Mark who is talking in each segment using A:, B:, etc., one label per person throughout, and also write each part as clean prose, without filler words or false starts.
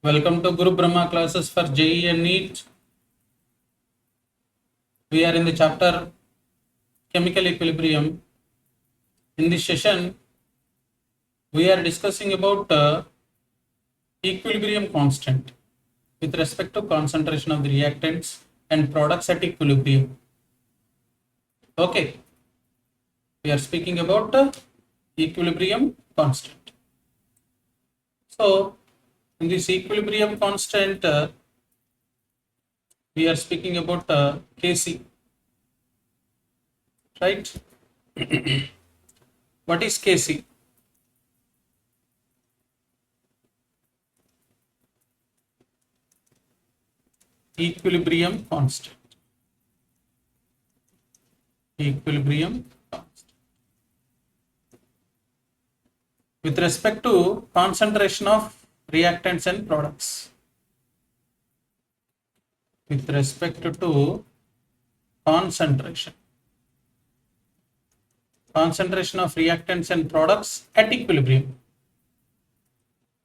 A: Welcome to Guru Brahma classes for JEE and NEET. We are in the chapter Chemical Equilibrium. In this session, we are discussing about equilibrium constant with respect to concentration of the reactants and products at equilibrium. Okay, we are speaking about equilibrium constant. So, in this equilibrium constant, we are speaking about Kc, right? What is Kc? Equilibrium constant. Equilibrium constant. With respect to concentration of reactants and products. With respect to concentration of reactants and products at equilibrium.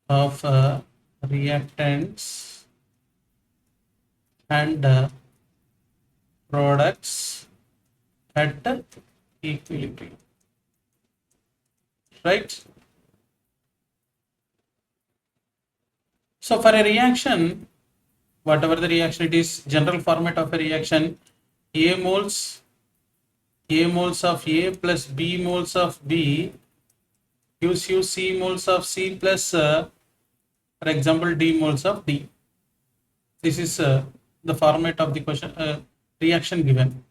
A: Of reactants and products at equilibrium, right? So for a reaction, whatever the reaction it is, general format of a reaction, A moles of A plus B moles of B gives you C moles of C plus, for example, D moles of D. This is the format of the question reaction given.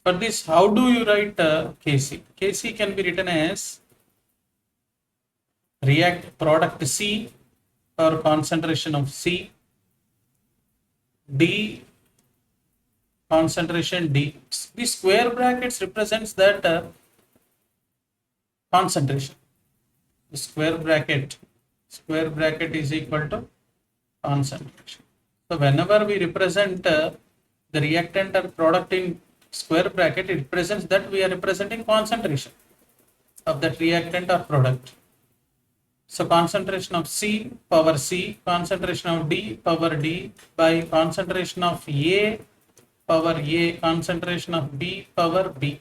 A: For this, how do you write Kc? Kc can be written as product C or concentration of C, D concentration D. The square brackets represents that concentration. The square bracket is equal to concentration. So whenever we represent the reactant or product in square bracket, it represents that we are representing concentration of that reactant or product. So concentration of C power C, concentration of D power D by concentration of A power A, concentration of B power B.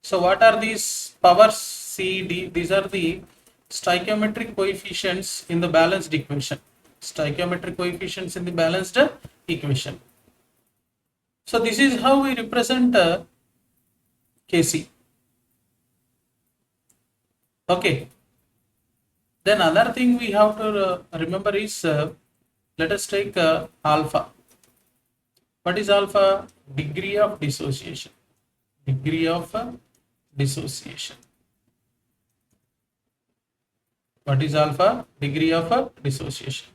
A: So what are these powers C, D? These are the stoichiometric coefficients in the balanced equation. Stoichiometric coefficients in the balanced equation. So this is how we represent Kc. Okay. Then another thing we have to remember is, let us take alpha. What is alpha? Degree of dissociation. Degree of dissociation. What is alpha? Degree of dissociation.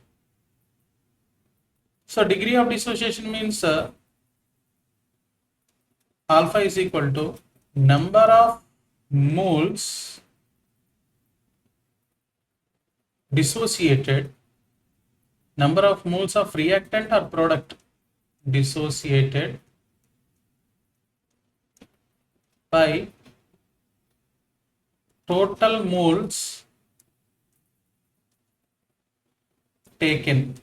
A: So degree of dissociation means alpha is equal to number of moles dissociated, number of moles of reactant or product dissociated by total moles taken.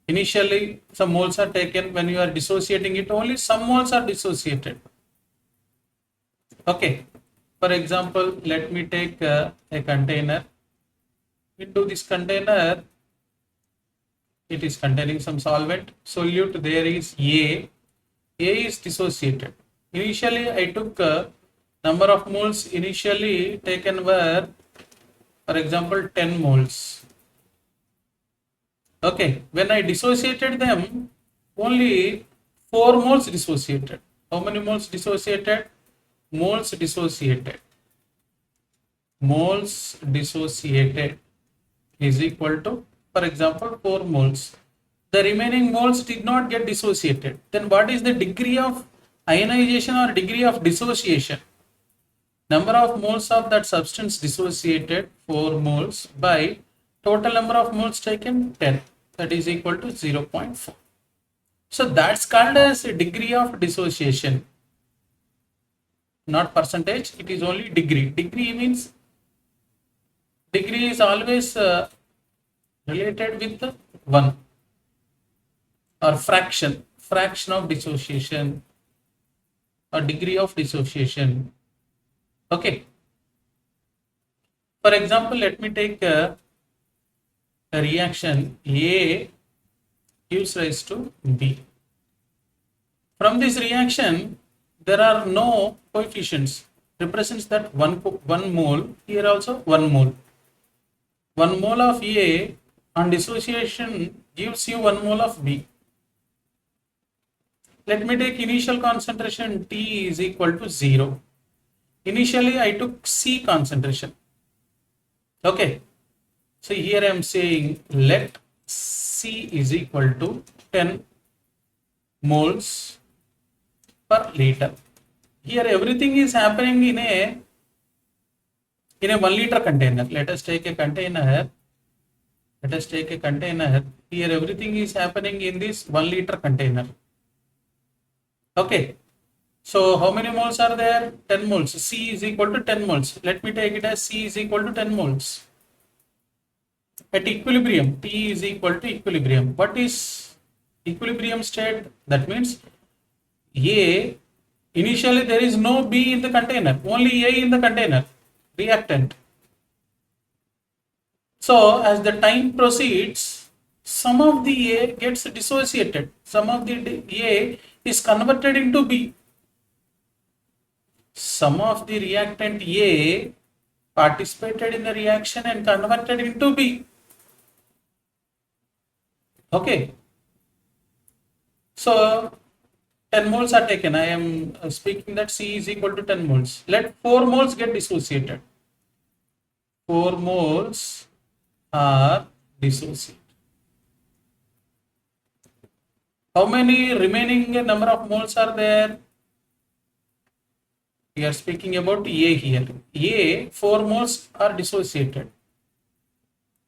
A: Initially some moles are taken. When you are dissociating it, only some moles are dissociated. Okay, for example, let me take a container. Into this container, it is containing some solvent, solute. There is A is dissociated. Initially I took number of moles initially taken were, for example, 10 moles. Okay, when I dissociated them, only 4 moles dissociated. How many moles dissociated? Moles dissociated is equal to, for example, 4 moles. The remaining moles did not get dissociated. Then what is the degree of ionization or degree of dissociation? Number of moles of that substance dissociated, 4 moles, by total number of moles taken, 10. That is equal to 0.4. So that's called as a degree of dissociation. Not percentage, it is only degree. Degree means degree is always related with 1 or fraction of dissociation or degree of dissociation. Okay. For example, let me take a reaction A gives rise to B. From this reaction, there are no coefficients. Represents that one mole. Here also 1 mole. 1 mole of A on dissociation gives you 1 mole of B. Let me take initial concentration T is equal to 0. Initially, I took C concentration. Okay. So here I am saying let C is equal to 10 moles per liter. Here everything is happening in a 1 liter container. Let us take a container. Here everything is happening in this 1 liter container. Okay. So how many moles are there? 10 moles. C is equal to 10 moles. Let me take it as C is equal to 10 moles. At equilibrium, T is equal to equilibrium. What is equilibrium state? That means A, initially there is no B in the container, only A in the container, reactant. So as the time proceeds, some of the A gets dissociated, some of the A is converted into B. Some of the reactant A participated in the reaction and converted into B. Okay. So 10 moles are taken. I am speaking that C is equal to 10 moles. Let 4 moles get dissociated. 4 moles are dissociated. How many remaining number of moles are there? We are speaking about A here. A, 4 moles are dissociated.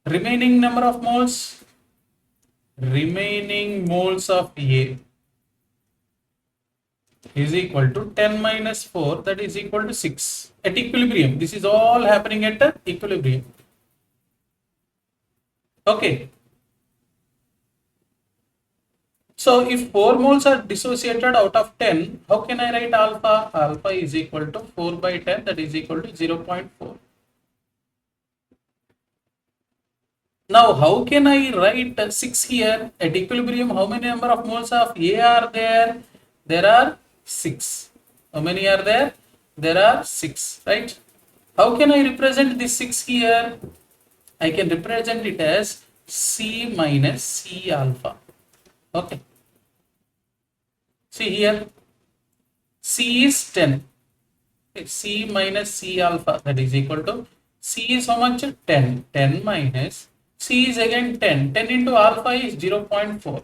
A: Remaining number of moles? Remaining moles of A is equal to 10 minus 4, that is equal to 6 at equilibrium. This is all happening at equilibrium. Okay. So if 4 moles are dissociated out of 10, how can I write alpha? Alpha is equal to 4 by 10, that is equal to 0.4. Now, how can I write 6 here? At equilibrium, how many number of moles of A are there? There are 6. How many are there? There are 6, right? How can I represent this 6 here? I can represent it as C minus C alpha. Okay. See here, C is 10. C minus C alpha, that is equal to, C is how much? 10. 10 minus C is again 10. 10 into alpha is 0.4.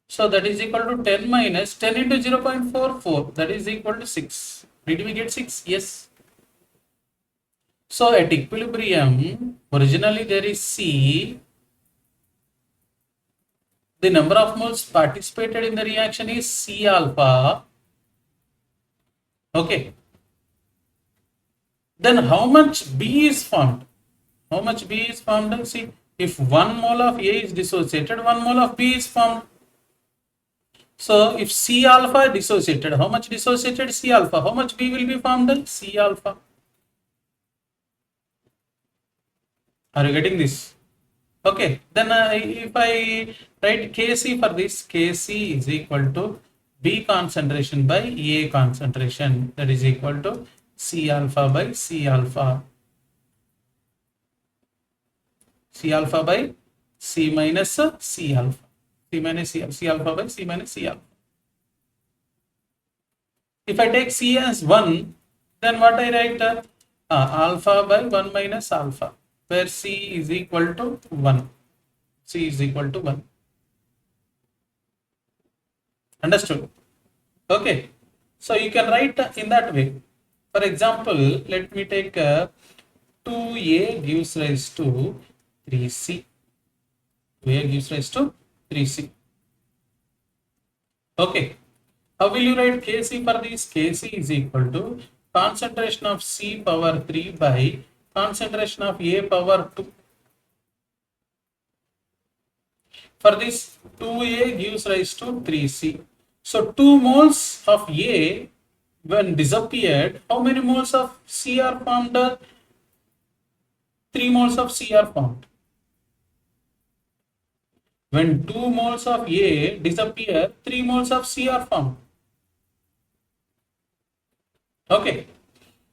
A: So that is equal to 10 minus 10 into 0.44. That is equal to 6. Did we get 6? Yes. So at equilibrium, originally there is C. The number of moles participated in the reaction is C alpha. Okay. Then how much B is formed? How much B is formed? See, if 1 mole of A is dissociated, 1 mole of B is formed. So if C alpha dissociated, how much dissociated C alpha? How much B will be formed? C alpha. Are you getting this? Okay. Then if I write Kc for this, Kc is equal to B concentration by A concentration. That is equal to C alpha by C alpha. C alpha by C minus C alpha. C minus C alpha by C minus C alpha. If I take C as 1, then what I write? Alpha by 1 minus alpha, where C is equal to 1. C is equal to 1. Understood? Okay. So you can write in that way. For example, let me take 2A gives rise to 3C. 2A gives rise to 3C. Okay. How will you write Kc for this? Kc is equal to concentration of C power 3 by concentration of A power 2. For this, 2A gives rise to 3C. So 2 moles of A when disappeared, how many moles of C are formed? 3 moles of C are formed. When 2 moles of A disappear, 3 moles of C are formed. Okay.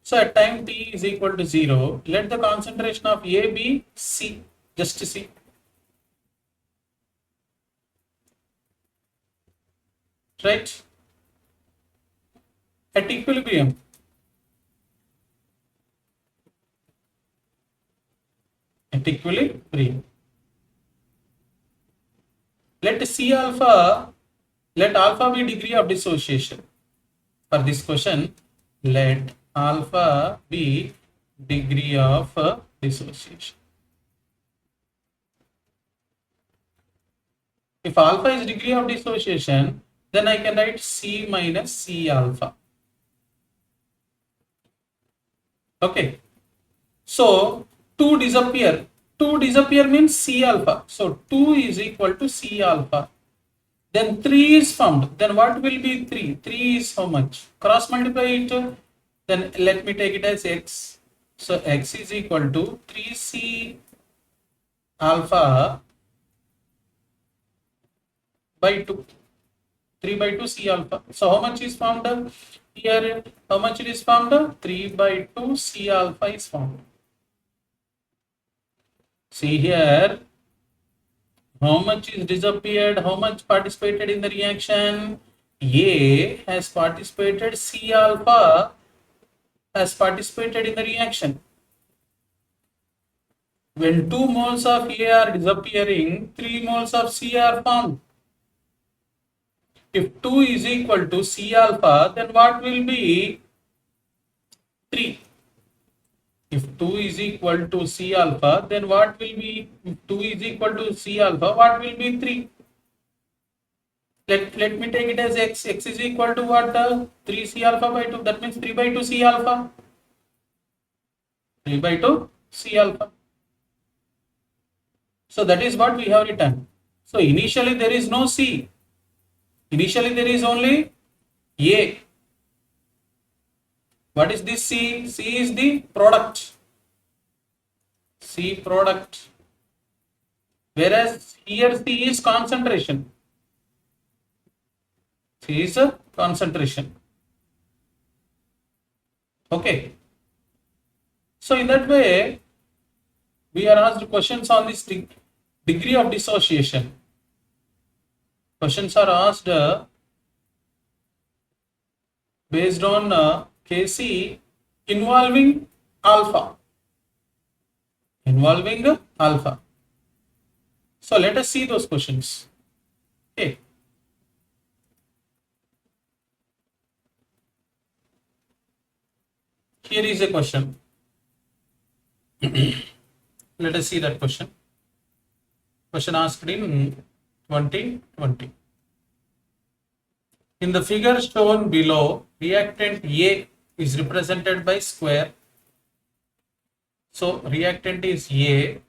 A: So at time t is equal to 0, let the concentration of A be C, just C. Right? At equilibrium, let C alpha, let alpha be degree of dissociation. For this question, let alpha be degree of dissociation. If alpha is degree of dissociation, then I can write C minus C alpha. Okay. So 2 disappear. 2 disappear means C alpha. So 2 is equal to C alpha. Then 3 is found. Then what will be 3? 3 is how much? Cross multiply it. Then let me take it as x. So x is equal to 3C alpha by 2. 3 by 2 C alpha. So how much is found? Here, how much it is found? 3 by 2 C alpha is found. See here, how much is disappeared, how much participated in the reaction? A has participated, C alpha has participated in the reaction. When 2 moles of A are disappearing, 3 moles of C are formed. If 2 is equal to C alpha, then what will be 3? If 2 is equal to C alpha, then what will be, if 2 is equal to C alpha, what will be 3? Let me take it as x. X is equal to what? 3C alpha by 2. That means 3 by 2 C alpha. 3 by 2 C alpha. So that is what we have written. So initially there is no C. Initially there is only A. What is this C? C is the product. C product. Whereas here C is concentration. C is a concentration. Okay. So in that way, we are asked questions on this degree of dissociation. Questions are asked based on Kc involving alpha. Involving alpha. So let us see those questions. Okay. Here is a question. Let us see that question. Question asked in 2020. In the figure shown below, reactant A is represented by square. So reactant is A,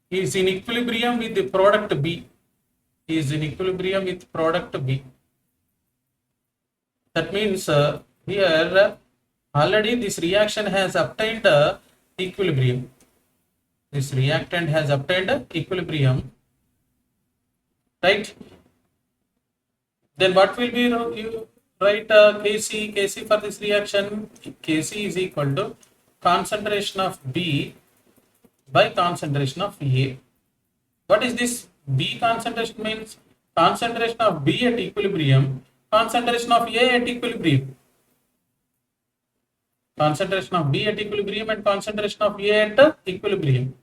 A: is in equilibrium with the product B. Is in equilibrium with product B. That means here already this reaction has obtained equilibrium. This reactant has obtained equilibrium, right? Then what will be, you write Kc for this reaction? Kc is equal to concentration of B by concentration of A. What is this B concentration means? Concentration of B at equilibrium, concentration of A at equilibrium. Concentration of B at equilibrium and concentration of A at equilibrium.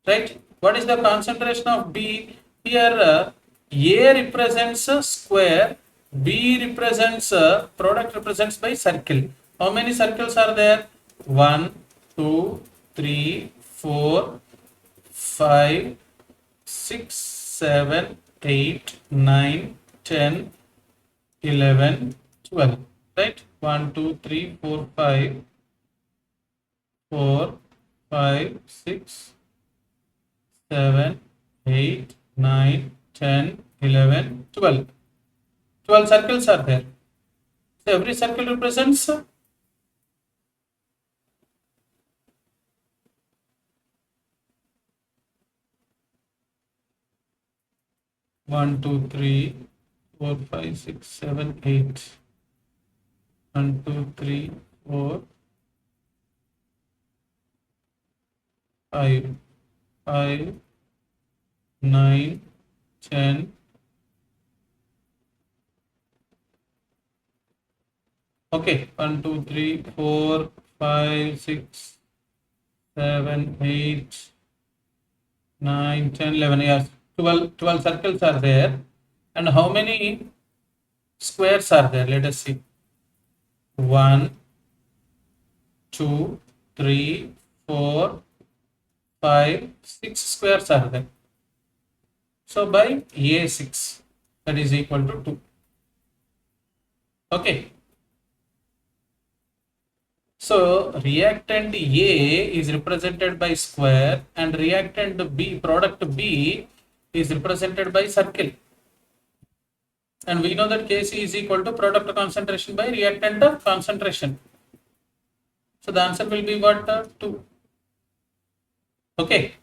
A: Right? What is the concentration of B? Here A represents a square, B represents a product represents by circle. How many circles are there? 1, 2, 3, 4, 5, 6, 7, 8, 9, 10, 11, 12. Right? 1, 2, 3, 4, 5, 4, 5, 6, 7, 8, 9, 10, 11, 12. 12 circles are there. So every circle represents 1, 2, 3, 4, 5, 6, 7, 8. 1, 2, 3, 4, 5, 5, 9, 10. Okay, 1, 2, 3, 4, 5, 6, 7, 8, 9, 10, 11. Yes, 12 circles are there. And how many squares are there? Let us see. 1, 2, 3, 4, 5, 6 squares are there. So by A6, that is equal to 2. Okay. So reactant A is represented by square and reactant B, product B, is represented by circle. And we know that Kc is equal to product concentration by reactant concentration. So the answer will be what? 2. Okay.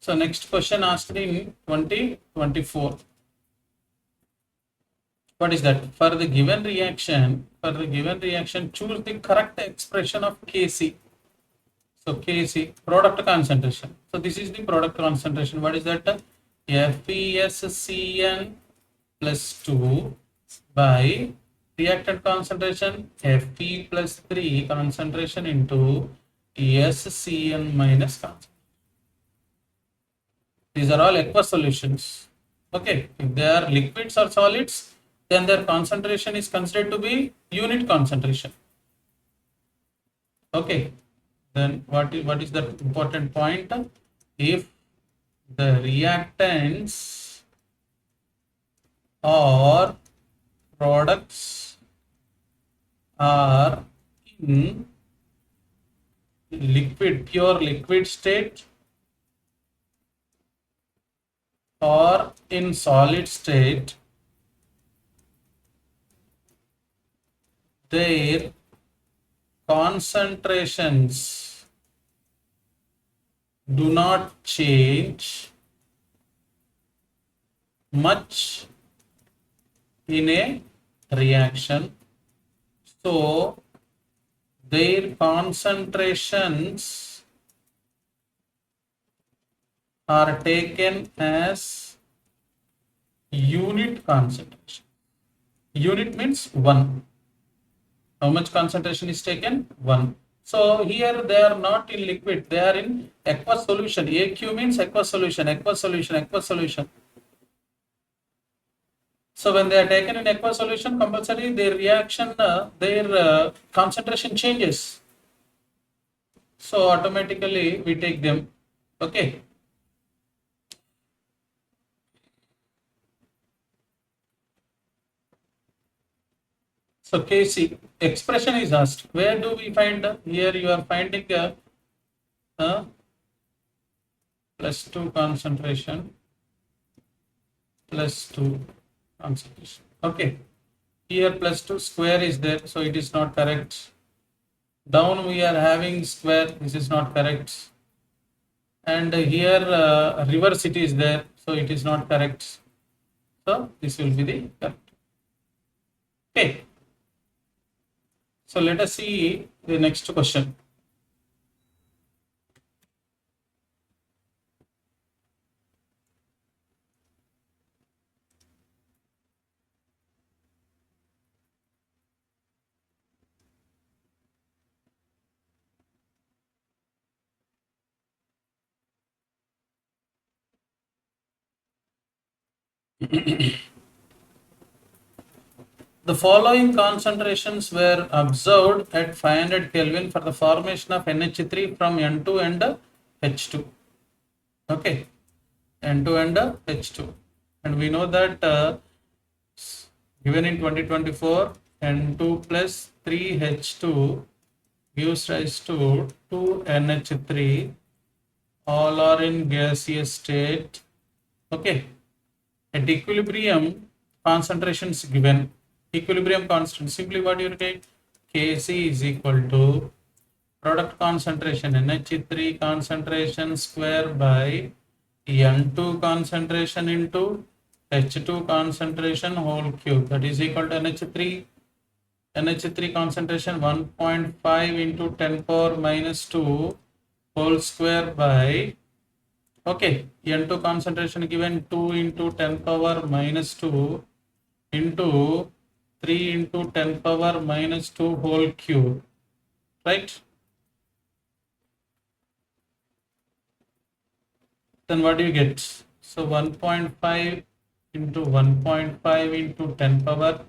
A: So next question asked in 2024. What is that? For the given reaction, choose the correct expression of Kc. So Kc, product concentration. So this is the product concentration. What is that? FeSCN plus 2 by reactant concentration Fe plus 3 concentration into SCN minus concentration. These are all aqueous solutions. Okay, if they are liquids or solids, then their concentration is considered to be unit concentration. Okay, then what is the important point? If the reactants or products are in pure liquid state or in solid state, their concentrations do not change much in a reaction. So their concentrations are taken as unit concentration. Unit means 1. How much concentration is taken? 1. So here they are not in liquid, they are in aqueous solution. AQ means aqueous solution, aqueous solution, aqueous solution. So when they are taken in aqueous solution, compulsory their reaction, their concentration changes. So automatically we take them. Okay. So Kc expression is asked. Where do we find? Here you are finding plus 2 concentration, plus 2 concentration. Okay. Here plus 2 square is there, so it is not correct. Down we are having square, this is not correct. And here reverse it is there, so it is not correct. So this will be the correct. Okay. So let us see the next question. The following concentrations were observed at 500 Kelvin for the formation of NH3 from N2 and H2. Okay, N2 and H2. And we know that given in 2024, N2 plus 3H2 gives rise to 2NH3 all are in gaseous state. Okay, at equilibrium, concentration is given. Equilibrium constant, simply what you take, Kc is equal to product concentration NH3 concentration square by N2 concentration into H2 concentration whole cube, that is equal to NH3 concentration 1.5 into 10 power minus 2 whole square by, okay, N2 concentration given 2 into 10 power minus 2 into 3 into 10 power minus 2 whole cube, right? Then what do you get? So 1.5 into 1.5 into 10 power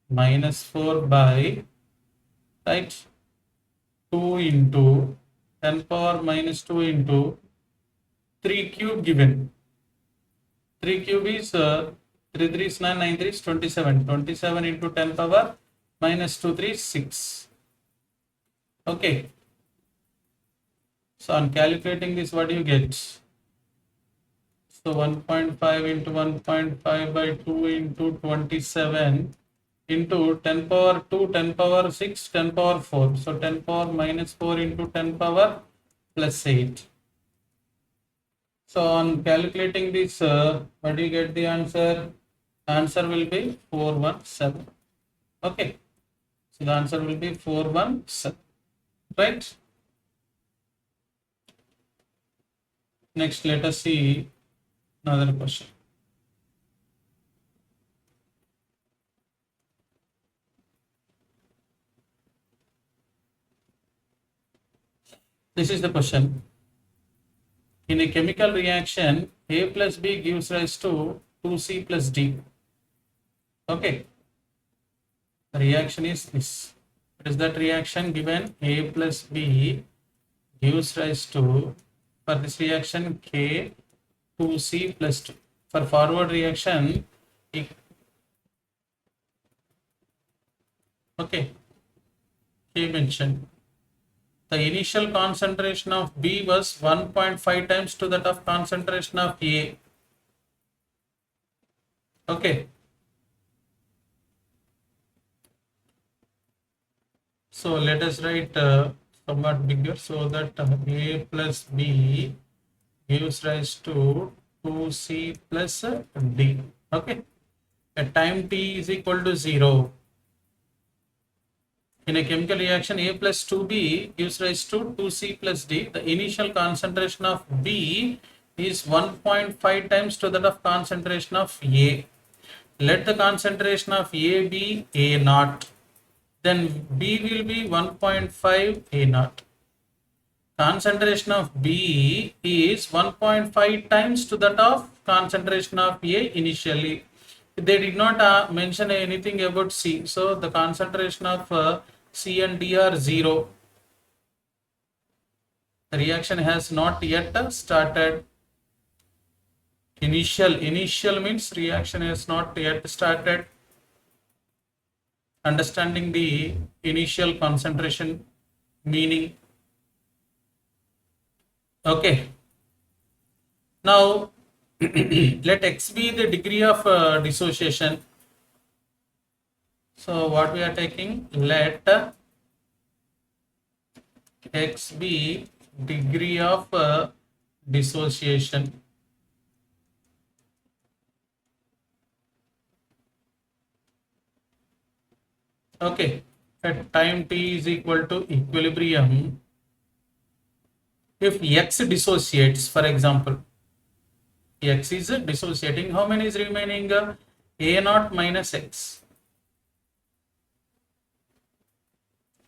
A: minus 4 by, right, 2 into 10 power minus 2 into 3 cube given. 3 cube is 3 3 is 9, 9 3 is 27. 27 into 10 power minus 2 3 is 6. Okay. So on calculating this, what do you get? So 1.5 into 1.5 by 2 into 27 into 10 power 2, 10 power 6, 10 power 4. So 10 power minus 4 into 10 power plus 8. So on calculating this, what do you get the answer? Answer will be 417. Okay. So the answer will be 417. Right? Next, let us see another question. This is the question. In a chemical reaction, A plus B gives rise to 2C plus D. Okay. The reaction is this. What is that reaction given? A plus B gives rise to, for this reaction, K 2C plus 2. For forward reaction, okay, K mentioned. The initial concentration of B was 1.5 times to that of concentration of A. Okay. So let us write somewhat bigger so that A plus B gives rise to 2C plus D. Okay. At time t is equal to 0. In a chemical reaction, A plus 2B gives rise to 2C plus D. The initial concentration of B is 1.5 times to that of concentration of A. Let the concentration of A be A naught. Then B will be 1.5 A naught. Concentration of B is 1.5 times to that of concentration of A initially. They did not mention anything about C. So the concentration of C and D are 0. The reaction has not yet started. Initial means reaction has not yet started. Understanding the initial concentration meaning. Okay. Now let X be the degree of dissociation. So what we are taking? Let X be degree of dissociation. Okay. At time t is equal to equilibrium, if X dissociates, for example, X is dissociating, how many is remaining? A naught minus X.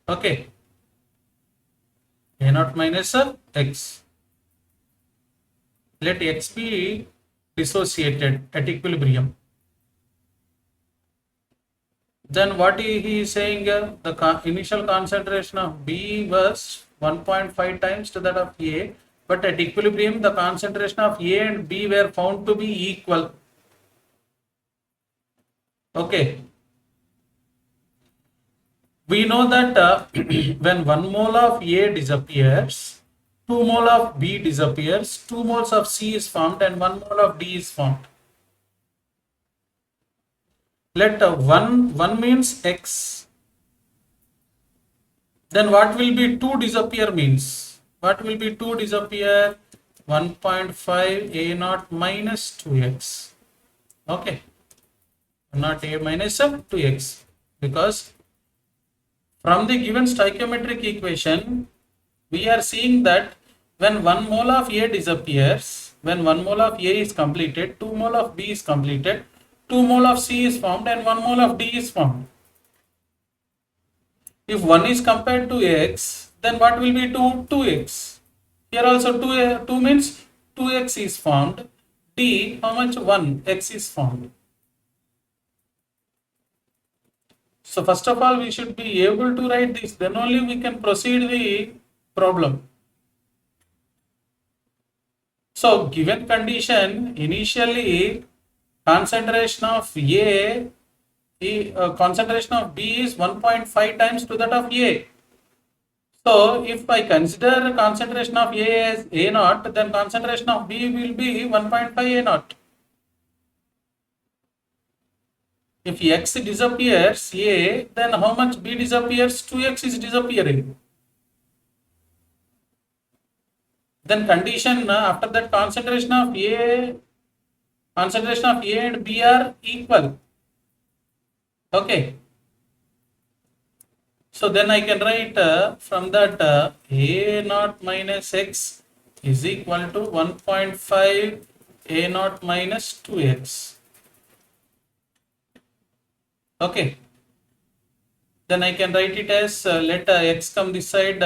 A: Okay. A naught minus X. Let X be dissociated at equilibrium. Then what he is saying, the initial concentration of B was 1.5 times to that of A, but at equilibrium the concentration of A and B were found to be equal. Okay. We know that when 1 mole of A disappears, 2 mole of B disappears, 2 moles of C is formed and 1 mole of D is formed. Let 1 means X. Then what will be 2 disappear means? What will be 2 disappear? 1.5 A naught minus 2X. Okay. Not A minus 2X. Because from the given stoichiometric equation, we are seeing that when 1 mole of A disappears, when 1 mole of A is completed, 2 mole of B is completed, 2 mole of C is formed and 1 mole of D is formed. If 1 is compared to X, then what will be 2? 2X. Here also 2 means 2X is formed. D, how much? 1, X is formed. So first of all, we should be able to write this, then only we can proceed the problem. So given condition, initially concentration of concentration of B is 1.5 times to that of A. So if I consider concentration of A as A naught, then concentration of B will be 1.5 A naught. If X disappears A, then how much B disappears? 2X is disappearing. Then condition after that concentration of A and B are equal. Okay. So then I can write from that A naught minus X is equal to 1.5 A naught minus 2X. Okay. Then I can write it as let X come this side,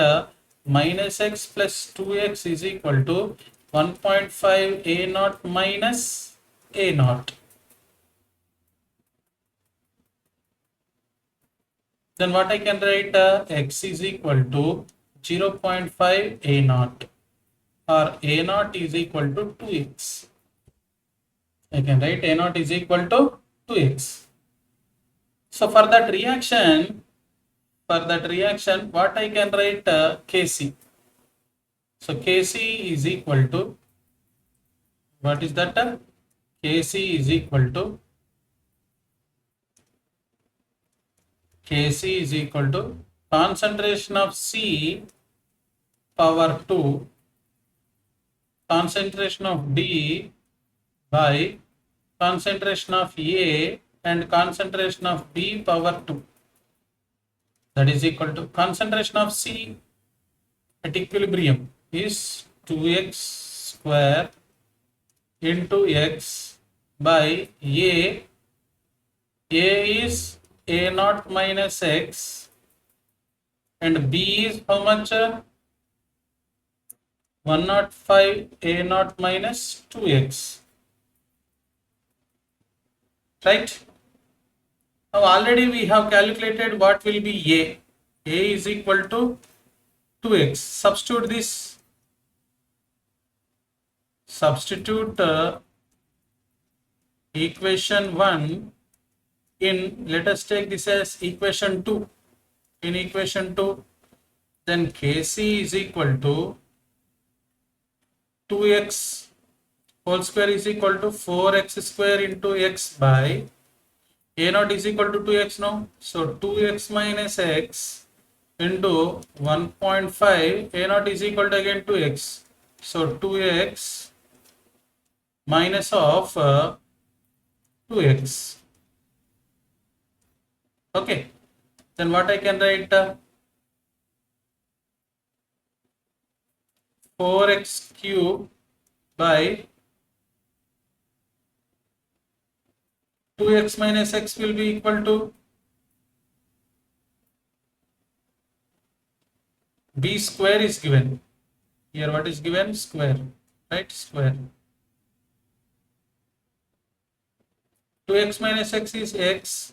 A: minus X plus 2X is equal to 1.5 A naught minus A naught. Then what I can write, X is equal to 0.5 A naught, or A naught is equal to 2X. I can write A naught is equal to 2X. So for that reaction, what I can write, Kc. So Kc is equal to, what is that? Kc is equal to concentration of C power 2, concentration of D by concentration of A and concentration of B power 2. That is equal to concentration of C at equilibrium is 2x square into x by A. A is A naught minus X and B is how much? 105 A naught minus 2X. Right? Now already we have calculated what will be A. A is equal to 2X. Substitute this. Substitute equation 1 in, let us take this as equation 2. In equation 2, then Kc is equal to 2x whole square is equal to 4x square into x by A naught is equal to 2x now. So 2x minus x into 1.5, A naught is equal to again 2x. So 2x minus of 2x. Okay. Then what I can write? 4x cube by 2x minus x will be equal to b square is given. Here what is given? Square. Right? Square. 2x minus x is x.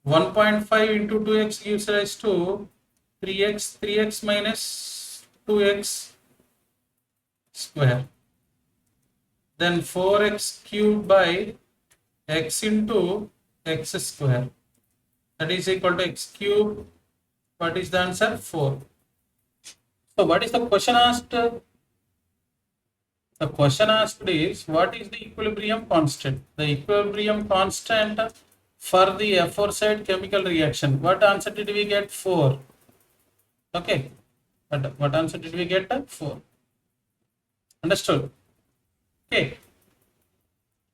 A: 1.5 into 2x gives rise to 3x. 3x minus 2x square. Then 4x cube by x into x square. That is equal to x cube. What is the answer? 4. So what is the question asked? The question asked is, what is the equilibrium constant? The equilibrium constant for the aforesaid chemical reaction. What answer did we get? 4. Okay. What answer did we get? 4. Understood? Okay.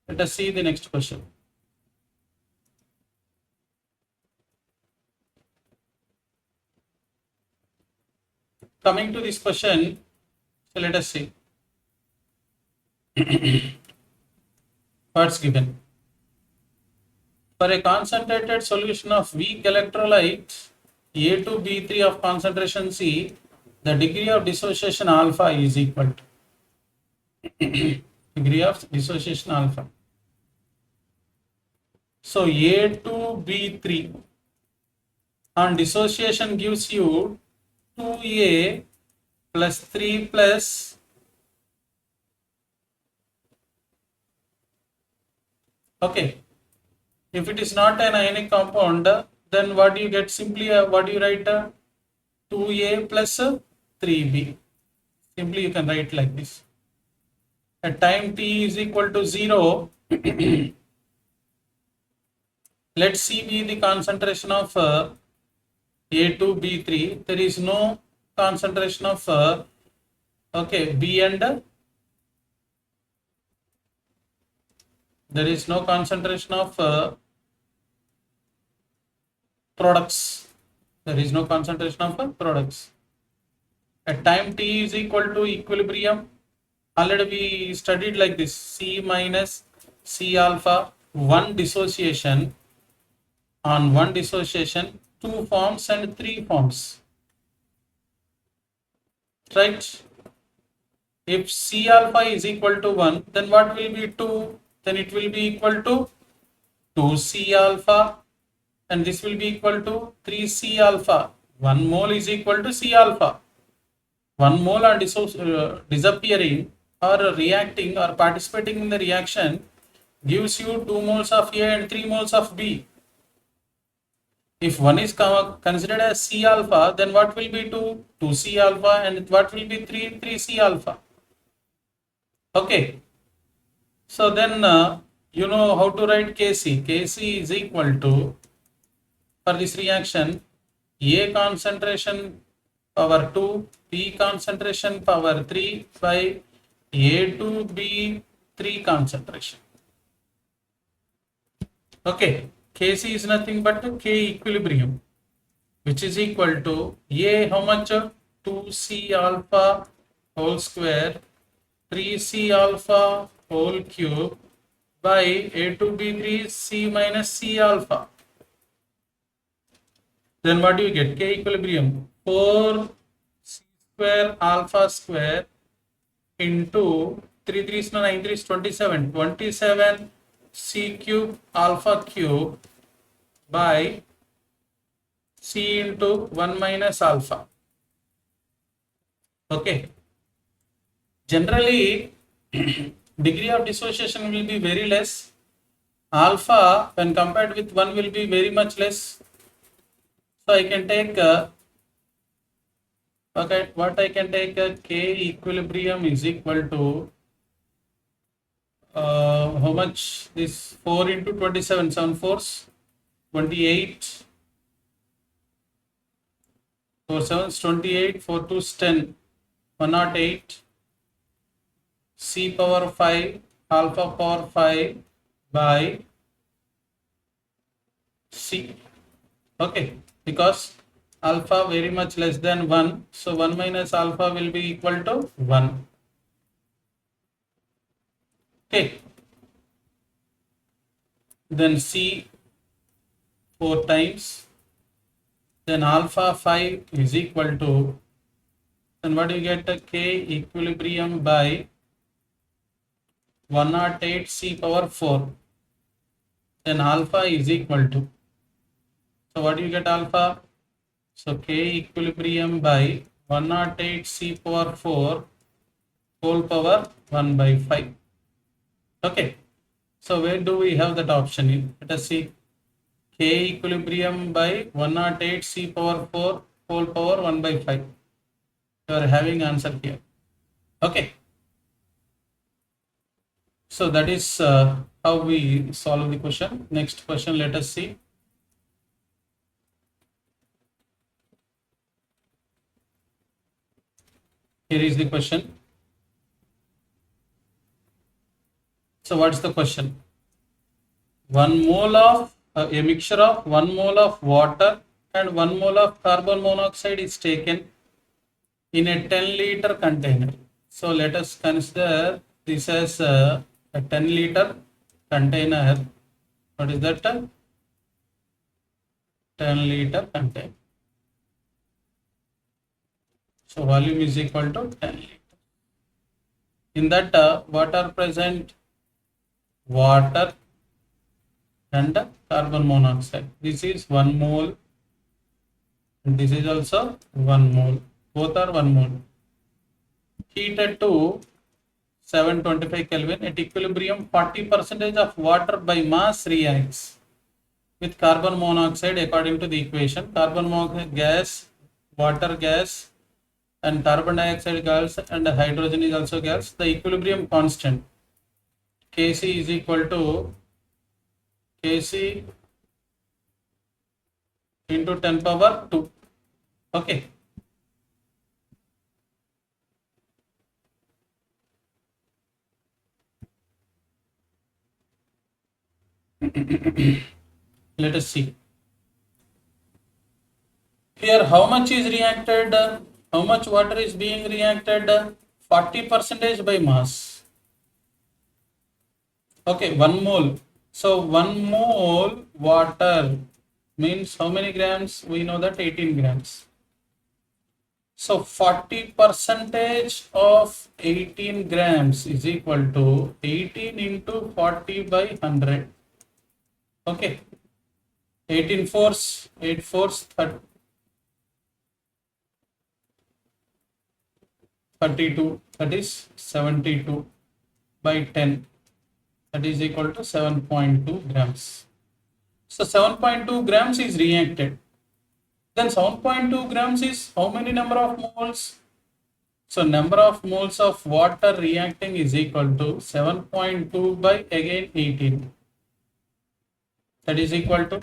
A: Let us see the next question. Coming to this question, so let us see. What's given? For a concentrated solution of weak electrolyte A2B3 of concentration C, the degree of dissociation alpha is equal to degree of dissociation alpha. So A2B3 on dissociation gives you 2A plus 3 plus okay. If it is not an ionic compound, then what do you get? Simply what do you write? 2A plus 3B. Simply you can write like this. At time t is equal to 0, let C be the concentration of A2B3. There is no concentration of okay, B and there is no concentration of products. There is no concentration of products. At time t is equal to equilibrium, already we studied like this: C minus C alpha, one dissociation. On one dissociation, 2 forms and 3 forms. Right? If C alpha is equal to 1, then what will be 2? Then it will be equal to 2C alpha, and this will be equal to 3C alpha. 1 mole is equal to C alpha. 1 mole are disappearing or reacting or participating in the reaction gives you 2 moles of A and 3 moles of B. If one is considered as C alpha, then what will be 2C alpha, and what will be 3C alpha. Okay. So then you know how to write Kc. Kc is equal to, for this reaction, A concentration power 2, B concentration power 3 by A2B3 concentration. Okay. Kc is nothing but K equilibrium, which is equal to A, how much? 2C alpha whole square, 3C alpha whole cube by A2B3 C minus C alpha. Then what do you get? K equilibrium 4 C square alpha square into 3 3 is 9 3 is 27. 27 C cube alpha cube by C into 1 minus alpha. Okay. Generally, degree of dissociation will be very less. Alpha, when compared with 1, will be very much less. So I can take okay, what I can take K equilibrium is equal to how much? This 4 into 27, 7 4s, 28, 4 7s, 28, 4 2s, 10, 108, C power 5, alpha power 5 by C. Okay, because alpha very much less than 1, so 1 minus alpha will be equal to 1. Okay, then C 4 times, then alpha 5 is equal to, then what do you get? K equilibrium by 108 C power 4, then alpha is equal to, so what do you get? Alpha, so K equilibrium by 108 C power 4 whole power 1 by 5. Okay, so where do we have that option? Let us see. K equilibrium by 108 C power 4 whole power 1 by 5. You are having answer here. Okay. So that is how we solve the question. Next question, let us see. Here is the question. So what's the question? 1 mole of a mixture of 1 mole of water and 1 mole of carbon monoxide is taken in a 10-liter container. So let us consider this as a 10-liter container. What is that? 10-liter container. So volume is equal to 10 liters. In that, what are present? Water and carbon monoxide. This is 1 mole, and this is also 1 mole. Both are 1 mole. Heated to 725 Kelvin at equilibrium, 40% of water by mass reacts with carbon monoxide according to the equation. Carbon monoxide gas, water gas, and carbon dioxide gas, and hydrogen is also gas. The equilibrium constant Kc is equal to Kc into 10 power 2. Okay. Let us see. Here, how much is reacted? How much water is being reacted? 40% by mass. Okay, 1 mole. So 1 mole water means how many grams? We know that 18 grams. So 40% of 18 grams is equal to 18 into 40 by 100. Okay. 18 fours, 8 fours, 32, that is 72 by 10, that is equal to 7.2 grams. So 7.2 grams is reacted. Then 7.2 grams is how many number of moles? So number of moles of water reacting is equal to 7.2 by again 18. That is equal to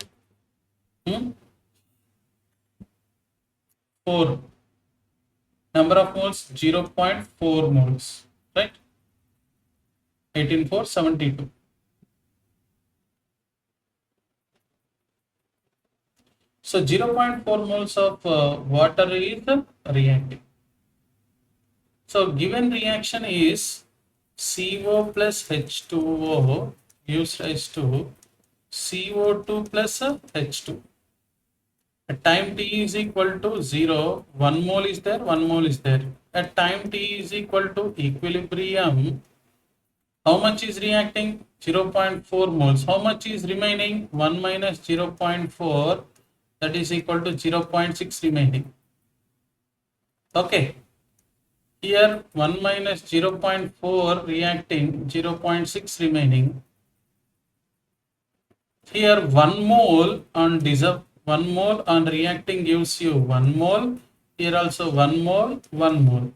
A: 4. Number of moles 0.4 moles, right? 18 for 72. So 0.4 moles of water is reacting. So given reaction is CO plus H2O gives rise to CO2 plus H2. At time t is equal to 0, 1 mole is there, 1 mole is there. At time t is equal to equilibrium, how much is reacting? 0.4 moles. How much is remaining? 1 minus 0.4, that is equal to 0.6 remaining. Okay. Here 1 minus 0.4 reacting, 0.6 remaining. Here 1 mole on 1 mole on reacting gives you 1 mole. Here also 1 mole, 1 mole.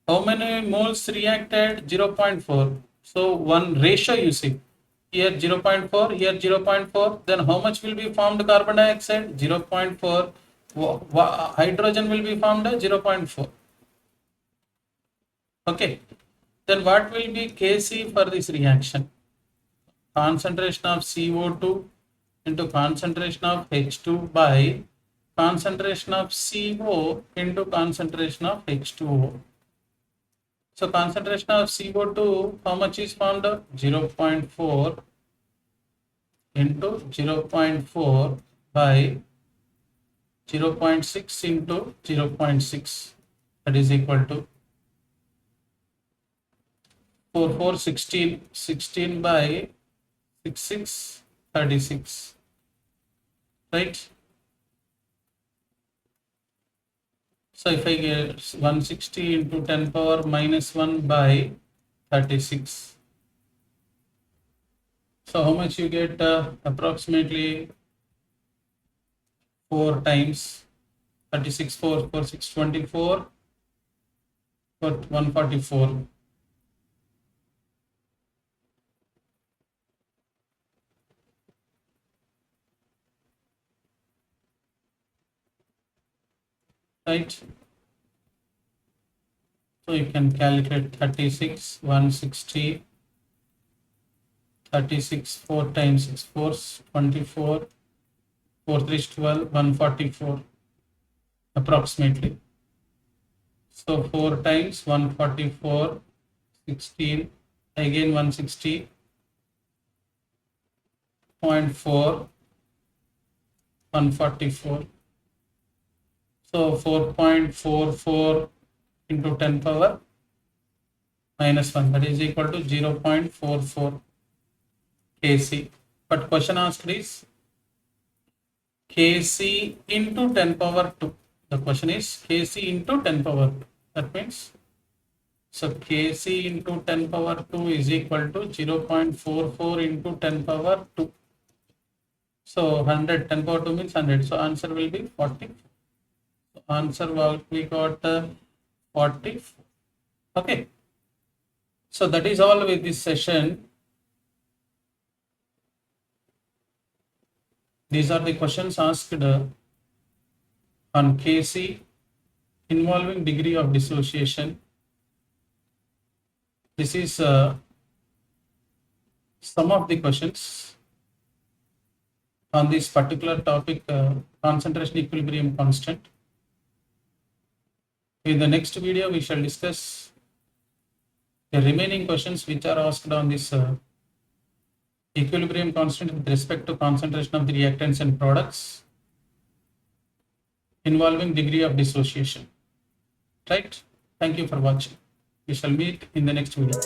A: How many moles reacted? 0.4. So one ratio you see. Here 0.4, here 0.4. Then how much will be formed carbon dioxide? 0.4. Hydrogen will be formed 0.4. Okay. Then what will be Kc for this reaction? Concentration of CO2 into concentration of H2 by concentration of CO into concentration of H2O. So concentration of CO2, how much is formed? 0.4 into 0.4 by 0.6 into 0.6, that is equal to 4, 16, 16 by 6, 36, right? So if I get 160 into 10 power minus 1 by 36. So how much you get? Approximately 4 times 36, 4, 4, 6, 24, 144. right? So you can calculate 36, 160, 36, 4 times 6 fours, 24, 4 3 is 12, 144 approximately. So 4 times 144, 16, again 160.4, 144. So 4.44 into 10 power minus 1, that is equal to 0.44 kc. But question asked is kc into 10 power 2. The question is kc into 10 power 2. That means, so kc into 10 power 2 is equal to 0.44 into 10 power 2. So 100, 10 power 2 means 100. So answer will be 40. So answer what we got 40. Okay. So that is all with this session. These are the questions asked on Kc involving degree of dissociation. This is some of the questions on this particular topic, concentration equilibrium constant. In the next video, we shall discuss the remaining questions which are asked on this equilibrium constant with respect to concentration of the reactants and products involving degree of dissociation. Right? Thank you for watching. We shall meet in the next video.